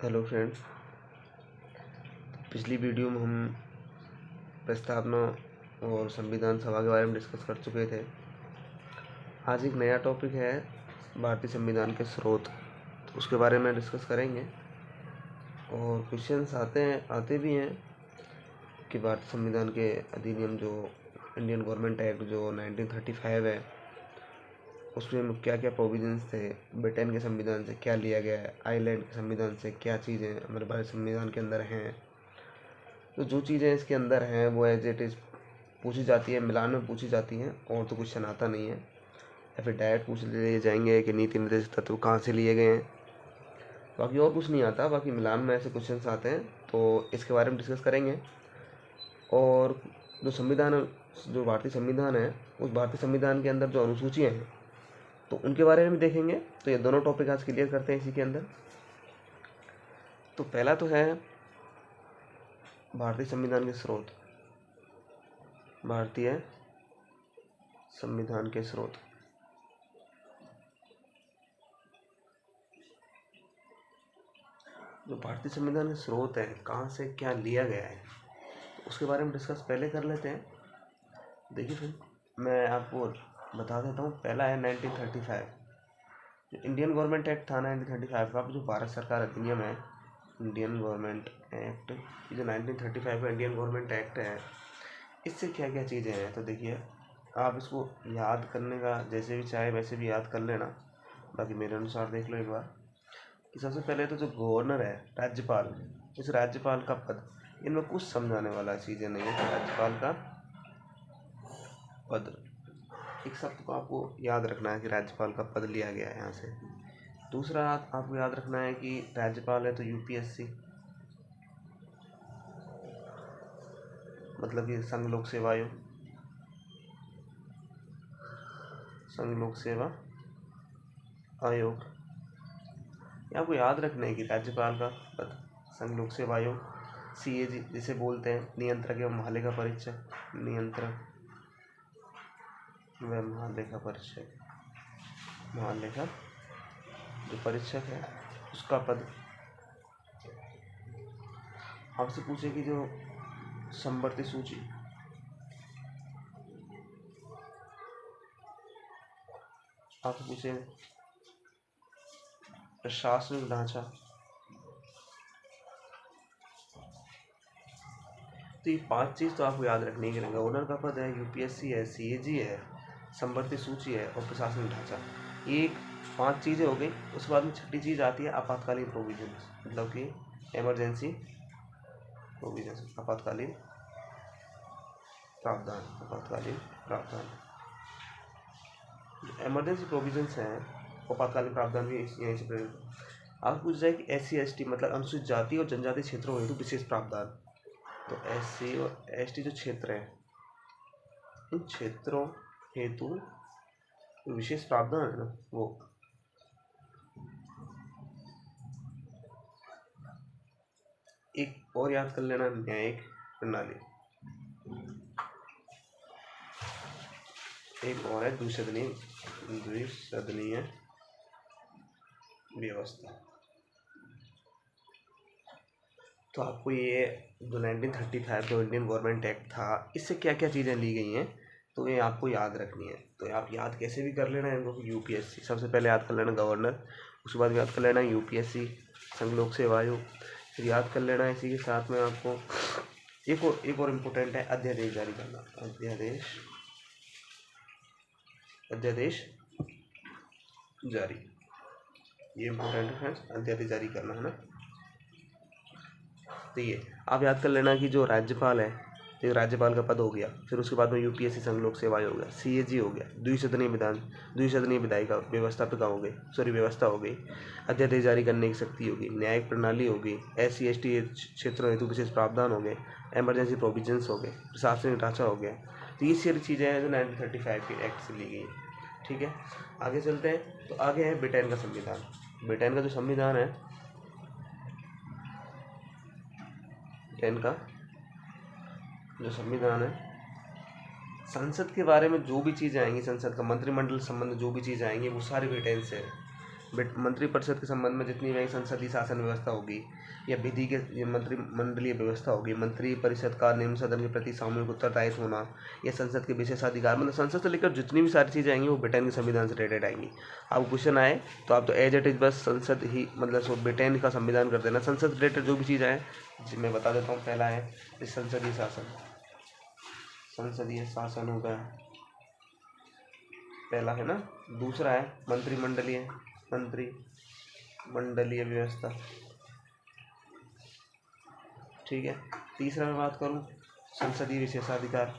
Hello friends. पिछली video में हम प्रस्तावना और संविधान सभा के बारे में डिस्कस कर चुके थे। आज एक नया टॉपिक है भारतीय संविधान के स्रोत, तो उसके बारे में डिस्कस करेंगे। और क्वेश्चंस आते भी हैं कि भारतीय संविधान के अधिनियम जो इंडियन गवर्नमेंट एक्ट जो 1935 है, उसमें क्या क्या प्रोविजंस थे, ब्रिटेन के संविधान से क्या लिया गया है, आयरलैंड के संविधान से क्या चीज़ें हमारे भारत संविधान के अंदर हैं। तो जो चीज़ें इसके अंदर हैं वो एज इट इज़ पूछी जाती है, मिलान में पूछी जाती हैं, और तो क्वेश्चन आता नहीं है। या फिर डायरेक्ट पूछ लिए जाएंगे कि नीति निर्देशक तत्व कहाँ से लिए गए हैं, बाकी और कुछ नहीं आता। बाकी मिलान में ऐसे क्वेश्चन आते हैं, तो इसके बारे में डिस्कस करेंगे। और जो भारतीय संविधान है, उस भारतीय संविधान के अंदर जो अनुसूचियाँ हैं, तो उनके बारे में भी देखेंगे। तो ये दोनों टॉपिक आज क्लियर करते हैं इसी के अंदर। तो पहला तो है भारतीय संविधान के स्रोत। भारतीय संविधान के स्रोत जो भारतीय संविधान के स्रोत है, कहाँ से क्या लिया गया है, तो उसके बारे में डिस्कस पहले कर लेते हैं। देखिए फिर मैं आपको बता देता हूँ। पहला है 1935, जो इंडियन गवर्नमेंट एक्ट था 1935 का, जो भारत सरकार अधिनियम है इंडियन गवर्नमेंट एक्ट, जो 1935 का इंडियन गवर्नमेंट एक्ट है, इससे क्या क्या चीज़ें हैं। तो देखिए, आप इसको याद करने का जैसे भी चाहे वैसे भी याद कर लेना, बाकी मेरे अनुसार देख लो एक बार कि सबसे पहले तो जो गवर्नर है, राज्यपाल, इस राज्यपाल का पद, इनमें कुछ समझाने वाला चीज़ें नहीं है। तो राज्यपाल का पद, एक शब्द को आपको याद रखना है कि राज्यपाल का पद लिया गया है यहाँ से। दूसरा आपको याद रखना है कि राज्यपाल है तो यूपीएससी, मतलब कि संघ लोक सेवा आयोग, संघ लोक सेवा आयोग। आपको याद रखना है कि राज्यपाल का पद संघ लोक सेवा आयोग, सीएजी जिसे बोलते हैं, नियंत्रक एवं महालेखा परीक्षक, नियंत्रक व महालेखा परीक्षक, महालेखा जो परीक्षक है उसका पद। आपसे पूछे कि जो संवर्ती सूची, आपसे पूछे प्रशासनिक ढांचा, तो ये 5 चीज़ तो आपको याद रखनी है कि गवर्नर का पद है, यूपीएससी है, सीएजी है, संवर्ती सूची है और प्रशासनिक ढांचा। ये 5 चीज़ें हो गई। उसके बाद में छठी चीज़ आती है आपातकालीन प्रोविजन, मतलब कि इमरजेंसी प्रोविजन, आपातकालीन प्रावधान, आपातकालीन प्रावधान। जो इमरजेंसी प्रोविजंस हैं, आपातकालीन प्रावधान भी यहीं से प्रेरित। आप पूछ जाए कि SC ST मतलब अनुसूचित जाति और जनजाति क्षेत्रों हेतु विशेष प्रावधान, तो SC और ST जो क्षेत्र हैं, इन क्षेत्रों हेतु विशेष प्रावधान है ना, वो एक और याद कर लेना, न्यायिक प्रणाली। एक और है द्विसदनीय व्यवस्था। तो आपको ये जो 1935 जो इंडियन गवर्नमेंट एक्ट था, इससे क्या क्या चीज़ें ली गई हैं, तो ये आपको याद रखनी है। तो आप याद कैसे भी कर लेना इनको। यूपीएससी सबसे पहले याद कर लेना गवर्नर, उसके बाद याद कर लेना यूपीएससी, संघ लोक सेवा आयोग। फिर याद कर लेना इसी के साथ में आपको एक और इम्पोर्टेंट है अध्यादेश जारी करना। अध्यादेश जारी, ये इम्पोर्टेंट है, अध्यादेश जारी करना है ना। तो ये आप याद कर लेना कि जो राज्यपाल है, एक राज्यपाल का पद हो गया, फिर उसके बाद में यूपीएससी संघ लोक सेवा आयोग हो गया, सीएजी हो गया, द्विसदनीय विधायिका व्यवस्थापिका हो गई, व्यवस्था हो गई, अध्यादेश जारी करने की शक्ति होगी, न्यायिक प्रणाली होगी, SC ST क्षेत्रों हेतु विशेष प्रावधान हो गए, इमरजेंसी प्रोविजंस हो गए, प्रशासनिक ढांचा हो गया। तो ये सारी चीज़ें हैं जो 1935 के एक्ट से ली गई। ठीक है, आगे चलते हैं। तो आगे है ब्रिटेन का संविधान। ब्रिटेन का जो संविधान है, ब्रिटेन का जो संविधान है, संसद के बारे में जो भी चीज़ें आएंगी, संसद का मंत्रिमंडल संबंध जो भी चीज़ें आएंगी, वो सारी ब्रिटेन से है। मंत्रिपरिषद के संबंध में जितनी भी संसदीय शासन व्यवस्था होगी या विधि के मंत्रिमंडलीय व्यवस्था होगी, मंत्रिपरिषद का निम्न सदन के प्रति सामूहिक उत्तरदायित्व होना या संसद के विशेषाधिकार, मतलब संसद से लेकर जितनी भी सारी चीज़ें आएंगी वो ब्रिटेन के संविधान से रिलेटेड आएंगी। आपको क्वेश्चन आए तो आप तो एज इट इज बस संसद ही मतलब सो ब्रिटेन का संविधान कर देना। संसद रिलेटेड जो भी चीज़ आए मैं बता देता हूँ। पहला है संसदीय शासन, संसदीय शासन होगा पहला है ना। दूसरा है मंत्रिमंडलीय व्यवस्था, ठीक है। तीसरा मैं बात करूं संसदीय विशेषाधिकार,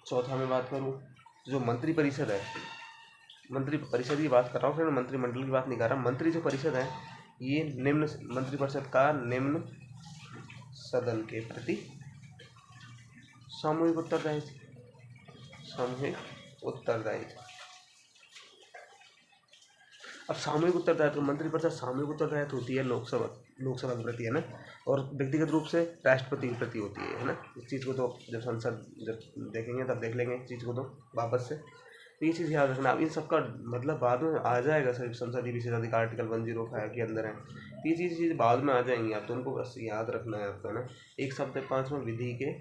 चौथा मैं बात करूं जो मंत्रिपरिषद है, मंत्रिपरिषद की बात कर रहा हूँ फिर मंत्रिमंडल की बात नहीं कर रहा। मंत्री जो परिषद है ये निम्न मंत्रिपरिषद का निम्न सदन के प्रति सामूहिक उत्तरदायित्व। अब सामूहिक उत्तरदायित्व, मंत्रिपरिषद सामूहिक उत्तरदायित्व होती है लोकसभा के प्रति, है ना, और व्यक्तिगत रूप से राष्ट्रपति के प्रति होती है ना। इस चीज़ को तो जब संसद देखेंगे तब देख लेंगे इस चीज़ को तो वापस से। तो ये चीज़ याद रखना। अब इन सबका मतलब बाद में आ जाएगा सर, संसदीय विशेषाधिकार आर्टिकल 105 के अंदर है। ये चीज़ बाद में आ जाएंगी, आप तो उनको बस याद रखना है आपको, है ना। एक शब्द है 5वां विधि के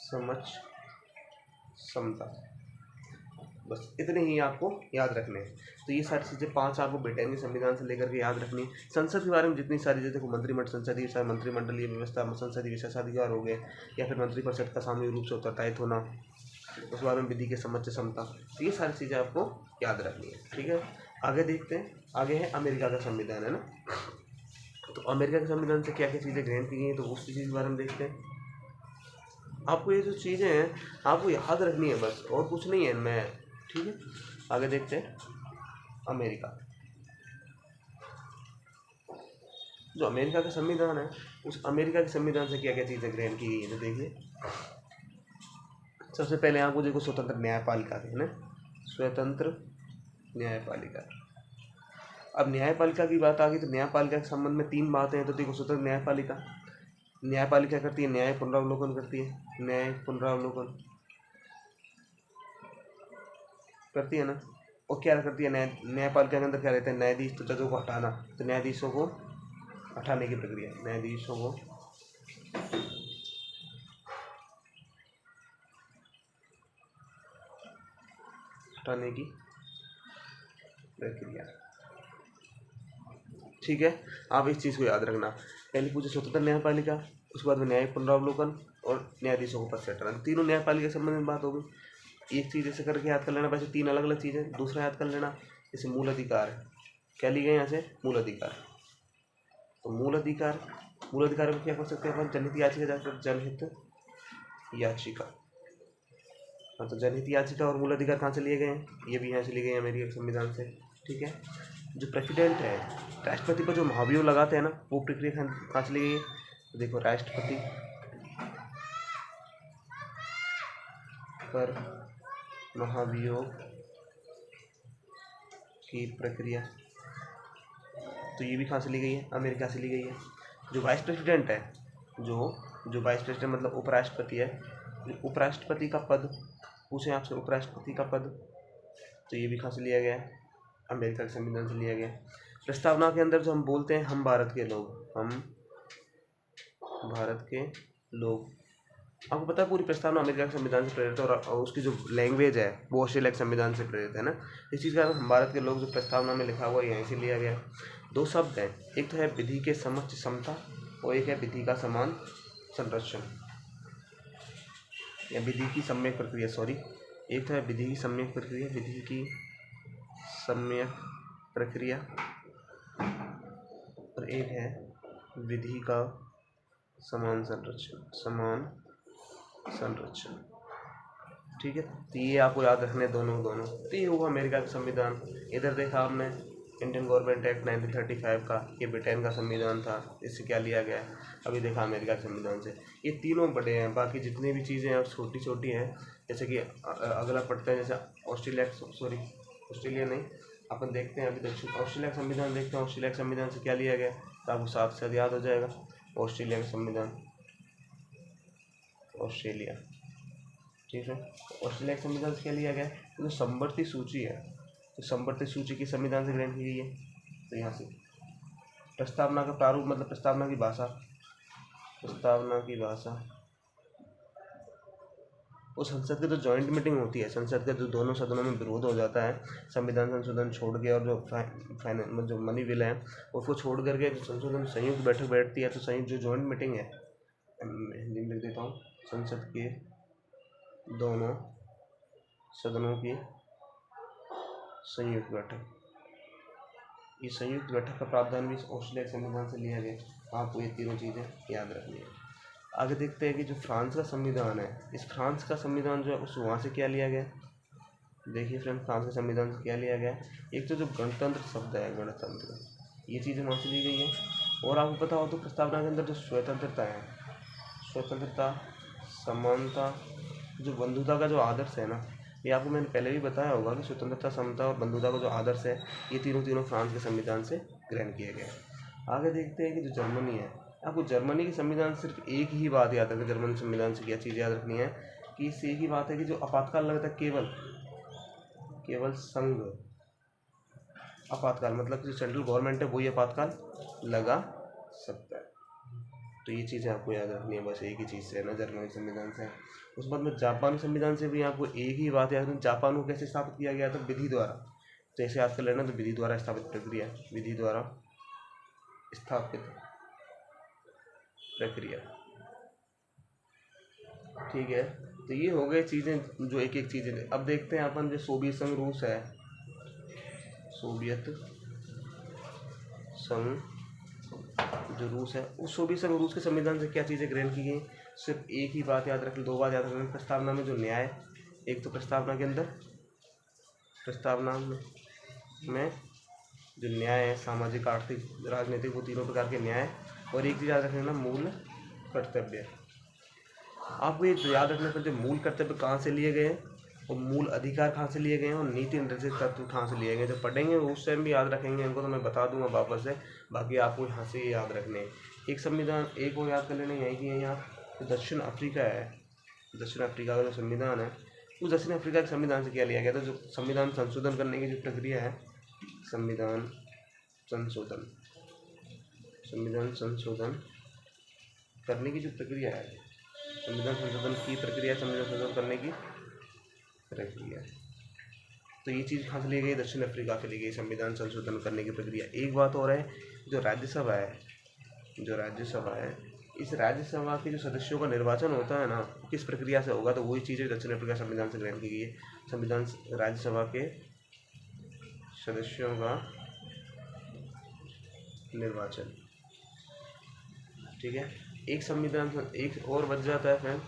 समक्ष समता, बस इतने ही आपको याद रखने हैं। तो ये सारी चीज़ें 5 आपको ब्रिटेन के संविधान से लेकर के याद रखनी है। संसद के बारे में जितनी सारी चीज़ें मंत्रिमंडलीय व्यवस्था, संसदीय विशेषाधिकार हो गए या फिर मंत्रिपरिषद का सामूहिक रूप से उत्तरदायित्व होना, उस बारे में विधि के समक्ष समता, तो ये सारी चीज़ें आपको याद रखनी है, ठीक है। आगे देखते हैं, आगे है अमेरिका का संविधान, है ना। तो अमेरिका के संविधान से क्या क्या चीज़ें ग्रहण की गई हैं तो उस चीज़ के बारे में देखते हैं। आपको ये जो चीज़ें हैं आपको याद रखनी है बस, और कुछ नहीं है इनमें, ठीक है। आगे देखते हैं अमेरिका, जो अमेरिका का संविधान है उस अमेरिका के संविधान से क्या क्या चीज़ें ग्रहण की गई है। तो देखिए सबसे पहले आपको देखो स्वतंत्र न्यायपालिका है ना, स्वतंत्र न्यायपालिका। अब न्यायपालिका की बात आ गई तो न्यायपालिका के संबंध में 3 बातें हैं। तो देखो स्वतंत्र न्यायपालिका करती है न्याय पुनरावलोकन करती है, न्याय पुनरावलोकन करती है ना। और क्या करती है न्यायपालिका के अंदर क्या रहता है, न्यायाधीश तो जजों को हटाना, तो न्यायाधीशों को हटाने की प्रक्रिया, न्यायाधीशों को हटाने की प्रक्रिया, ठीक है। आप इस चीज़ को याद रखना। पहले पूछे स्वतंत्र न्यायपालिका, उसके बाद में न्याय पुनरावलोकन और न्यायाधीशों को पद से हटाना, तीनों न्यायपालिका के संबंध में बात हो गई। एक चीज़ ऐसे करके याद कर लेना, वैसे 3 अलग अलग चीज़ें। दूसरा याद कर लेना जैसे मूल अधिकार, क्या ली गई यहाँ से, मूल अधिकार। तो मूल अधिकार में क्या कर सकते हैं अपन, जनहित याचिका जाकर जनहित याचिका। हाँ, तो जनहित याचिका और मूल अधिकार कहाँ से लिए गए हैं, ये भी यहाँ से लिए गए हैं अमेरिका के संविधान से, ठीक है। जो प्रेसिडेंट है, राष्ट्रपति पर जो महाभियोग लगाते हैं ना, वो प्रक्रिया कहाँ से ली गई है। तो देखो राष्ट्रपति पर महाभियोग की प्रक्रिया, तो ये भी कहाँ से ली गई है, अमेरिका से ली गई है। जो वाइस प्रेसिडेंट है, जो वाइस प्रेसिडेंट मतलब उपराष्ट्रपति है, उपराष्ट्रपति का पद पूछे आपसे, उपराष्ट्रपति का पद, तो ये भी कहाँ से लिया गया है, अमेरिका के संविधान से लिया गया। प्रस्तावना के अंदर जो हम बोलते हैं हम भारत के लोग, आपको पता है पूरी प्रस्तावना अमेरिका के संविधान से प्रेरित है, और उसकी जो लैंग्वेज है वो ऑस्ट्रेलिया के संविधान से प्रेरित है ना। इस चीज़ का हम भारत के लोग जो प्रस्तावना में लिखा हुआ है यहीं से लिया गया। 2 शब्द हैं, एक तो है विधि के समक्ष समता और एक है विधि का समान संरक्षण या विधि की सम्यक प्रक्रिया, एक तो है विधि की सम्यक प्रक्रिया और एक है विधि का समान संरक्षण, ठीक है। तो ये आपको याद रखने दोनों। तो ये हुआ अमेरिका का संविधान। इधर देखा आपने इंडियन गवर्नमेंट एक्ट 1935 का, ये ब्रिटेन का संविधान था, इससे क्या लिया गया। अभी देखा अमेरिका के संविधान से। ये तीनों बड़े हैं, बाकी जितनी भी चीज़ें हैं छोटी छोटी हैं। जैसे कि अगला पढ़ते हैं, जैसे ऑस्ट्रेलिया नहीं, अपन देखते हैं अभी ऑस्ट्रेलिया का संविधान देखते हैं। ऑस्ट्रेलिया के संविधान से क्या लिया गया तो आपको साथ साथ याद हो जाएगा। ऑस्ट्रेलिया का संविधान, ऑस्ट्रेलिया। ठीक है, ऑस्ट्रेलिया के संविधान से क्या लिया गया? तो जो संवर्ती सूची है, तो संवर्ती सूची की संविधान से ग्रहण की गई है। तो यहाँ से प्रस्तावना का प्रारूप मतलब प्रस्तावना की भाषा, प्रस्तावना की भाषा वो संसद की जो जॉइंट मीटिंग होती है, संसद के जो दोनों सदनों में विरोध हो जाता है संविधान संशोधन छोड़ के, और जो फाइनल जो मनी बिल है उसको छोड़ करके जो संशोधन संयुक्त बैठक बैठती है, तो संयुक्त जो जॉइंट मीटिंग है, हिंदी में लिख देता हूँ, संसद के दोनों सदनों की संयुक्त बैठक, ये संयुक्त बैठक का प्रावधान भी ऑस्ट्रेलिया के संविधान से लिया गया। आपको ये तीनों चीज़ें याद रखनी है। आगे देखते हैं कि जो फ्रांस का संविधान है, इस फ्रांस का संविधान जो है उस वहाँ से क्या लिया गया। देखिए फ्रेंड, फ्रांस के संविधान से क्या लिया गया। एक तो जो गणतंत्र शब्द है, गणतंत्र, ये चीज़ें वहाँ से ली गई है। और आपको पता हो तो प्रस्तावना के अंदर जो स्वतंत्रता है, स्वतंत्रता, समानता, जो बंधुता का जो आदर्श है ना, ये आपको मैंने पहले भी बताया होगा कि स्वतंत्रता, समता और बंधुता का जो आदर्श है, ये तीनों फ्रांस के संविधान से ग्रहण किए गए। आगे देखते हैं कि जो जर्मनी है, आपको जर्मनी के संविधान सिर्फ एक ही बात याद रखनी, जर्मनी संविधान से क्या चीज़ याद रखनी है कि इससे एक ही बात है कि जो आपातकाल लगता है केवल संघ, आपातकाल मतलब जो सेंट्रल गवर्नमेंट है वही आपातकाल लगा सकता है। तो ये चीज़ें आपको याद रखनी है, बस एक ही चीज़ से है ना, जर्मनी संविधान से। उस बाद में जापान संविधान से भी आपको एक ही बात याद रखनी, जापान को कैसे स्थापित किया गया था, विधि द्वारा। तो ऐसे याद कर लेना, तो विधि द्वारा स्थापित प्रक्रिया, विधि द्वारा स्थापित प्रक्रिया। ठीक है, तो ये हो गए चीज़ें जो एक एक चीज़ें। अब देखते हैं अपन जो सोवियत संघ रूस है, सोवियत संघ जो रूस है, उस सोवियत संघ रूस के संविधान से क्या चीज़ें ग्रहण की गई। सिर्फ एक ही बात याद रखनी, दो बात याद रखनी। प्रस्तावना में जो न्याय, एक तो प्रस्तावना के अंदर, प्रस्तावना में जो न्याय है, सामाजिक, आर्थिक, राजनीतिक, वो तीनों प्रकार के न्याय। और एक चीज़ याद रखना ना, मूल कर्तव्य। आपको ये याद रखना पड़ता है मूल कर्तव्य कहाँ से लिए गए और मूल अधिकार कहाँ से लिए गए हैं और नीति निर्देशित तत्व कहाँ से लिए गए। जब पढ़ेंगे उस टाइम भी याद रखेंगे, इनको तो मैं बता दूंगा वापस से, बाकी आपको यहाँ से याद रखने। एक संविधान एक और याद कर लेना, यही की है यहाँ, तो दक्षिण अफ्रीका है, दक्षिण अफ्रीका का जो संविधान है, उस दक्षिण अफ्रीका के संविधान से क्या लिया गया था, जो संविधान संशोधन करने की जो प्रक्रिया है, संविधान संशोधन, संविधान संशोधन करने की जो प्रक्रिया है, संविधान संशोधन की प्रक्रिया, संविधान संशोधन करने की प्रक्रिया, तो ये चीज़ कहाँ से ली गई, दक्षिण अफ्रीका से ली गई, संविधान संशोधन करने की प्रक्रिया। एक बात और है, जो राज्यसभा है, जो राज्यसभा है, इस राज्यसभा के जो सदस्यों का निर्वाचन होता है ना, किस प्रक्रिया से होगा, तो वही चीज़ें दक्षिण अफ्रीका संविधान से ग्रहण की गई है। संविधान राज्यसभा के सदस्यों का निर्वाचन। ठीक है, एक संविधान एक और बच जाता है फ्रेंड,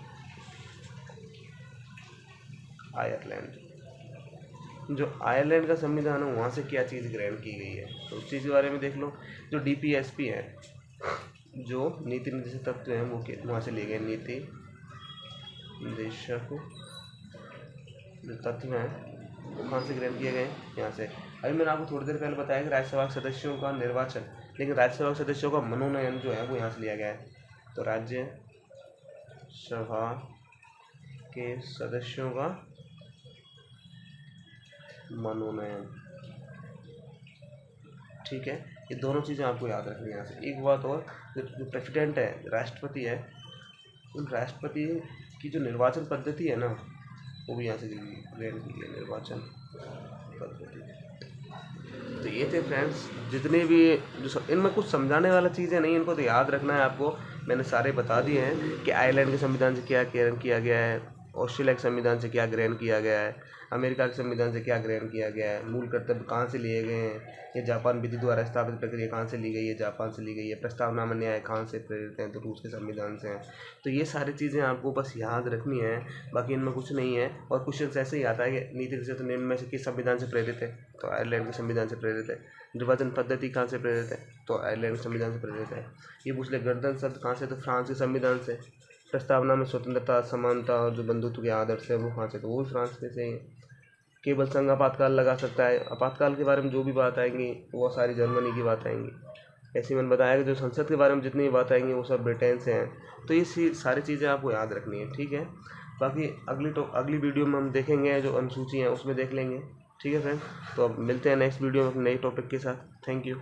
आयरलैंड। जो आयरलैंड का संविधान है वहाँ से क्या चीज़ ग्रहण की गई है, तो उस चीज़ के बारे में देख लो। जो DPSP है, जो नीति निर्देशक तत्व हैं, वो वहाँ से लिए गए। नीति निर्देशक जो तत्व हैं वो कहाँ से ग्रहण किए गए, यहाँ से। अभी मैंने आपको थोड़ी देर पहले बताया कि राज्यसभा के सदस्यों का निर्वाचन, लेकिन राज्यसभा के सदस्यों का मनोनयन जो है वो यहाँ से लिया गया है। तो राज्यसभा के सदस्यों का मनोनयन। ठीक है, ये दोनों चीज़ें आपको याद रखनी है यहाँ से। एक बात और, जो प्रेसिडेंट है, राष्ट्रपति है, उन राष्ट्रपति की जो निर्वाचन पद्धति है ना, वो भी यहाँ से ग्रहण की गई, निर्वाचन पद्धति। तो ये थे फ्रेंड्स जितने भी जो इनमें कुछ समझाने वाला चीज़ें नहीं, इनको तो याद रखना है आपको। मैंने सारे बता दिए हैं कि आयरलैंड के संविधान से क्या ग्रहण किया गया है, ऑस्ट्रेलिया के संविधान से क्या ग्रहण किया गया है, अमेरिका के संविधान से क्या ग्रहण किया गया है, मूल कर्तव्य कहाँ से लिए गए हैं, ये जापान विधि द्वारा स्थापित प्रक्रिया कहाँ से ली गई है, जापान से ली गई है, प्रस्तावना में न्याय कहाँ से प्रेरित हैं, तो रूस के संविधान से हैं। तो ये सारी चीज़ें आपको बस याद रखनी है, बाकी इनमें कुछ नहीं है। और क्वेश्चन ऐसे ही आता है कि नीति निर्देशक निम्न में से किस संविधान से प्रेरित है, तो आयरलैंड के संविधान से प्रेरित है। निर्वाचन पद्धति कहाँ से प्रेरित है, तो आयरलैंड के संविधान से प्रेरित है। ये पूछ ले गणतंत्र शब्द कहाँ से, तो फ्रांस के संविधान से। प्रस्तावना में स्वतंत्रता, समानता और जो बंधुत्व के आदर्श है वो कहाँ से, तो वो भी फ्रांस के से ही है। केवल संघ आपातकाल लगा सकता है, आपातकाल के बारे में जो भी बात आएंगी वो सारी जर्मनी की बात आएंगी। ऐसे ही मैंने बताया कि जो संसद के बारे में जितनी बात आएंगी वो सब ब्रिटेन से हैं। तो ये सारी चीज़ें आपको याद रखनी है, ठीक है। बाकी अगली वीडियो में हम देखेंगे जो अनुसूची हैं उसमें देख लेंगे, ठीक है फ्रेंड। तो अब मिलते हैं नेक्स्ट वीडियो में अपने नए टॉपिक के साथ। Thank you.